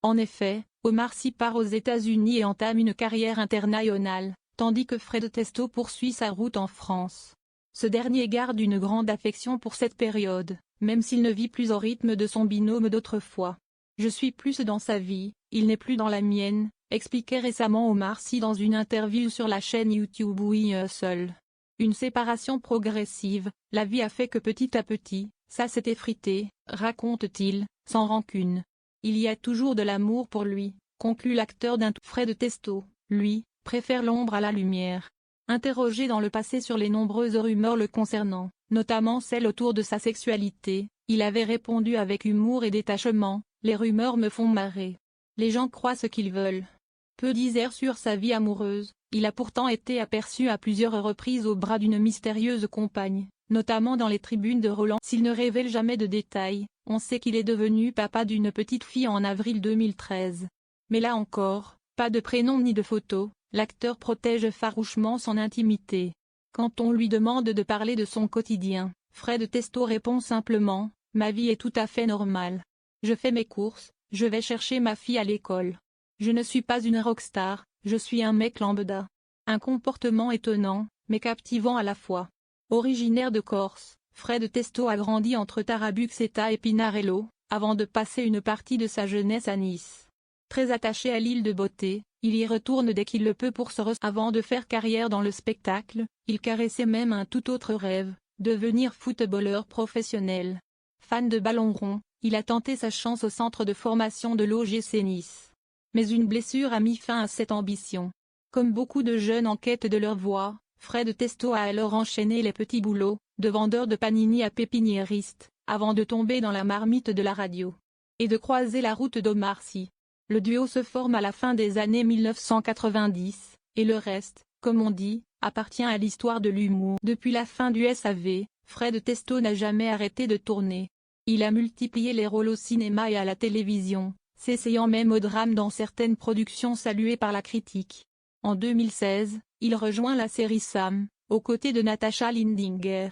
En effet, Omar Sy part aux États-Unis et entame une carrière internationale, tandis que Fred Testo poursuit sa route en France. Ce dernier garde une grande affection pour cette période, même s'il ne vit plus au rythme de son binôme d'autrefois. Je suis plus dans sa vie, il n'est plus dans la mienne, expliquait récemment Omar Sy dans une interview sur la chaîne YouTube We Hustle. Une séparation progressive, la vie a fait que petit à petit, ça s'est effrité, raconte-t-il, sans rancune. Il y a toujours de l'amour pour lui, conclut l'acteur d'un tout. Fred Testo, lui, préfère l'ombre à la lumière. Interrogé dans le passé sur les nombreuses rumeurs le concernant, notamment celles autour de sa sexualité, il avait répondu avec humour et détachement, « Les rumeurs me font marrer. Les gens croient ce qu'ils veulent. » Peu disèrent sur sa vie amoureuse, il a pourtant été aperçu à plusieurs reprises au bras d'une mystérieuse compagne, notamment dans les tribunes de Roland. S'il ne révèle jamais de détails, on sait qu'il est devenu papa d'une petite fille en avril 2013. Mais là encore, pas de prénom ni de photo, l'acteur protège farouchement son intimité. Quand on lui demande de parler de son quotidien, Fred Testo répond simplement, « Ma vie est tout à fait normale. Je fais mes courses, je vais chercher ma fille à l'école. Je ne suis pas une rockstar, je suis un mec lambda. » Un comportement étonnant, mais captivant à la fois. Originaire de Corse, Fred Testo a grandi entre Tarabuxeta et Pinarello, avant de passer une partie de sa jeunesse à Nice. Très attaché à l'île de Beauté, il y retourne dès qu'il le peut pour se Avant de faire carrière dans le spectacle, il caressait même un tout autre rêve, devenir footballeur professionnel. Fan de ballon rond, il a tenté sa chance au centre de formation de l'OGC Nice. Mais une blessure a mis fin à cette ambition. Comme beaucoup de jeunes en quête de leur voie, Fred Testo a alors enchaîné les petits boulots, de vendeur de panini à pépiniériste, avant de tomber dans la marmite de la radio. Et de croiser la route d'Omar Sy. Le duo se forme à la fin des années 1990, et le reste, comme on dit, appartient à l'histoire de l'humour. Depuis la fin du SAV, Fred Testo n'a jamais arrêté de tourner. Il a multiplié les rôles au cinéma et à la télévision, s'essayant même au drame dans certaines productions saluées par la critique. En 2016, il rejoint la série Sam, aux côtés de Natasha Lindinger.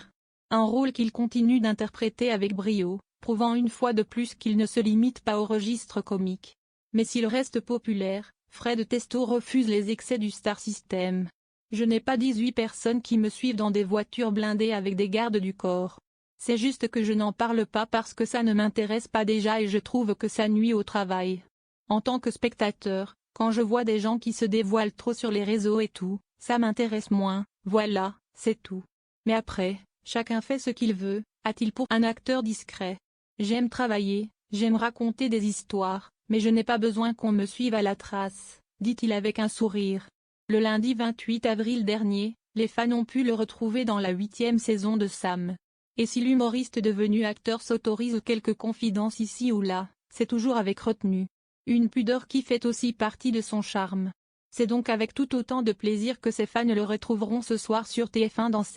Un rôle qu'il continue d'interpréter avec brio, prouvant une fois de plus qu'il ne se limite pas au registre comique. Mais s'il reste populaire, Fred Testo refuse les excès du star system. Je n'ai pas 18 personnes qui me suivent dans des voitures blindées avec des gardes du corps. C'est juste que je n'en parle pas parce que ça ne m'intéresse pas déjà et je trouve que ça nuit au travail. En tant que spectateur, quand je vois des gens qui se dévoilent trop sur les réseaux et tout, ça m'intéresse moins, voilà, c'est tout. Mais après, chacun fait ce qu'il veut, a-t-il pour un acteur discret. J'aime travailler, j'aime raconter des histoires, mais je n'ai pas besoin qu'on me suive à la trace, dit-il avec un sourire. Le lundi 28 avril dernier, les fans ont pu le retrouver dans la 8e saison de Sam. Et si l'humoriste devenu acteur s'autorise quelques confidences ici ou là, c'est toujours avec retenue. Une pudeur qui fait aussi partie de son charme. C'est donc avec tout autant de plaisir que ses fans le retrouveront ce soir sur TF1 dans sa